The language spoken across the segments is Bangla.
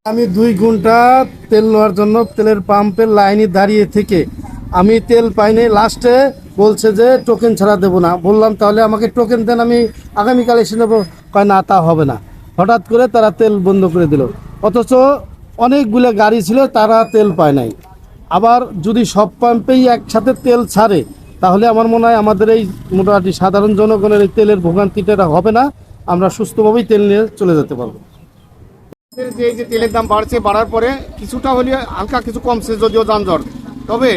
আমি 2 ঘন্টা তেল নেওয়ার জন্য তেলের পাম্পের লাইনে দাঁড়িয়ে থেকে আমি তেল পাইনি। লাস্টে বলছে যে টোকেন ছাড়া দেবো না। বললাম তাহলে আমাকে টোকেন দেন, আমি আগামীকাল এসে নেবো। কয় না, তা হবে না। হঠাৎ করে তারা তেল বন্ধ করে দিল, অথচ অনেকগুলো গাড়ি ছিল, তারা তেল পায় নাই। আবার যদি সব পাম্পেই একসাথে তেল ছাড়ে তাহলে আমার মনে হয় আমাদের এই মোটামুটি সাধারণ জনগণের এই তেলের ভোগান্তিটা হবে না, আমরা সুস্থভাবেই তেল নিয়ে চলে যেতে পারবো। যে তেলের দাম বাড়ার পরে কিছুটা হলে হালকা কিছু কমছে যদিও যানজট, তবে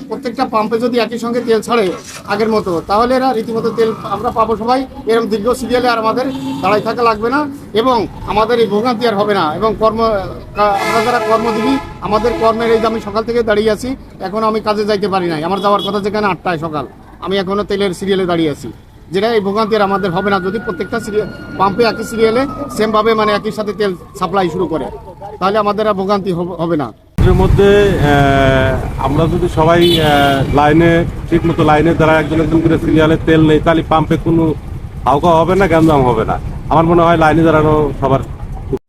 প্রত্যেকটা পাম্পে যদি একই সঙ্গে তেল ছাড়ে আগের মতো, তাহলে এরা রীতিমতো তেল আমরা পাবো সবাই। এরকম দীর্ঘ সিরিয়ালে আর আমাদের দাঁড়াই থাকা লাগবে না এবং আমাদের এই ভোগান্তি আর হবে না। এবং আমরা যারা কর্মজীবী, আমাদের কর্মের এই যে আমি সকাল থেকে দাঁড়িয়ে আছি, এখনও আমি কাজে যাইতে পারি নাই। আমার যাওয়ার কথা যেখানে 8টায় সকাল, আমি এখনও তেলের সিরিয়ালে দাঁড়িয়ে আছি। যেটা এই ভোগান্তি আর আমাদের হবে না যদি প্রত্যেকটা পাম্পে একই সিরিয়ালে সেমভাবে মানে একই সাথে তেল সাপ্লাই শুরু করে, তাহলে আমাদের আর ভোগান্তি হবে না। এর মধ্যে আমরা যদি সবাই লাইনে ঠিক মতো লাইনে দ্বারা একজন করে সিরিয়ালে তেল নেই, তাহলে পাম্পে কোনো হাওকা হবে না, গ্যাঞ্জাম হবে না। আমার মনে হয় লাইনে দাঁড়ানো সবার।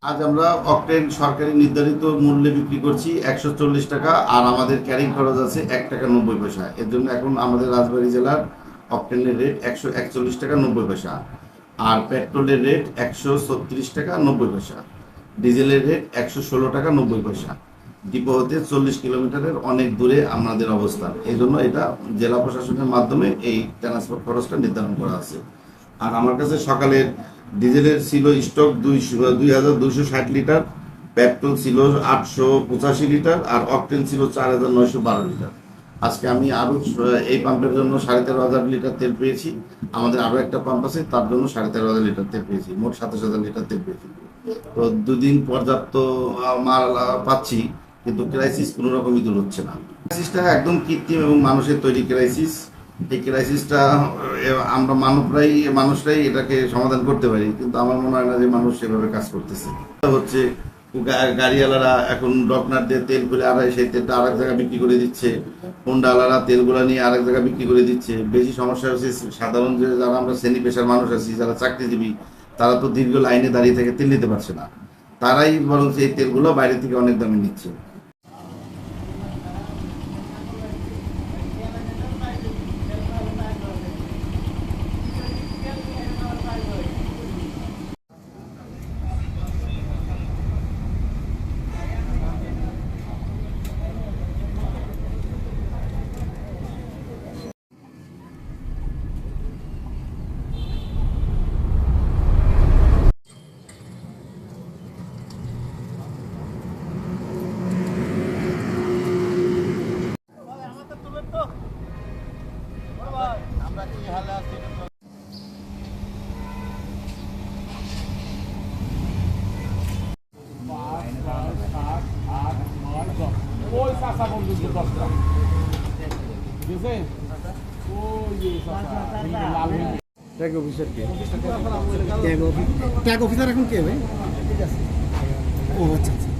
আজ আমরা অকটেন সরকারি নির্ধারিত মূল্যে বিক্রি করছি 140 টাকা, আর আমাদের ক্যারিং খরচ আছে 1 টাকা 90 পয়সা। এর জন্য এখন আমাদের রাজবাড়ী জেলার অকটেনের রেট 141 টাকা 90 পয়সা, আর পেট্রোলের রেট 136 টাকা 90 পয়সা, ডিজেলের রেট 116 টাকা 90 পয়সা। ডিপো হতে 40 কিলোমিটারের অনেক দূরে আমাদের অবস্থান, এই জন্য এটা জেলা প্রশাসনের মাধ্যমে এই ট্রান্সপোর্ট খরচটা নির্ধারণ করা আছে। আর আমার কাছে সকালের ডিজেলের ছিল স্টক 2260 লিটার, পেট্রোল ছিল 885 লিটার, আর অকটেন ছিল 4912 লিটার। আজকে আমি আরও এই পাম্পের জন্য 13,500 লিটার তেল পেয়েছি। আমাদের আরও একটা পাম্প আছে, তার জন্য 13,500 লিটার তেল পেয়েছি, মোট 27,000 লিটার তেল পেয়েছি। তো 2 দিন পর্যাপ্ত মাল পাচ্ছি, কিন্তু ক্রাইসিস কোনো রকমই দূর হচ্ছে না। ক্রাইসিসটা একদম কৃত্রিম এবং মানুষের তৈরি ক্রাইসিস। এই ক্রাইসিসটা আমরা মানুষরাই এটাকে সমাধান করতে পারি, কিন্তু আমার মনে হয় না যে মানুষ সেভাবে কাজ করতেছে। হচ্ছে গাড়িওয়ালারা এখন ডকনার দিয়ে তেল করে সেই তেলটা আরেক জায়গায় বিক্রি করে দিচ্ছে, হোন্ডাওয়ালারা তেলগুলো নিয়ে আরেক জায়গায় বিক্রি করে দিচ্ছে। বেশি সমস্যা হচ্ছে সাধারণ যে যারা আমরা শ্রেণী পেশার মানুষ আছি, যারা চাকরিজীবী, তারা তো দীর্ঘ লাইনে দাঁড়িয়ে থেকে তেল নিতে পারছে না, তারাই বরং এই তেলগুলো বাইরে থেকে অনেক দামে নিচ্ছে। ট্যাগ অফিসার কে? ট্যাগ অফিসার এখন কে ভাই? ও আচ্ছা।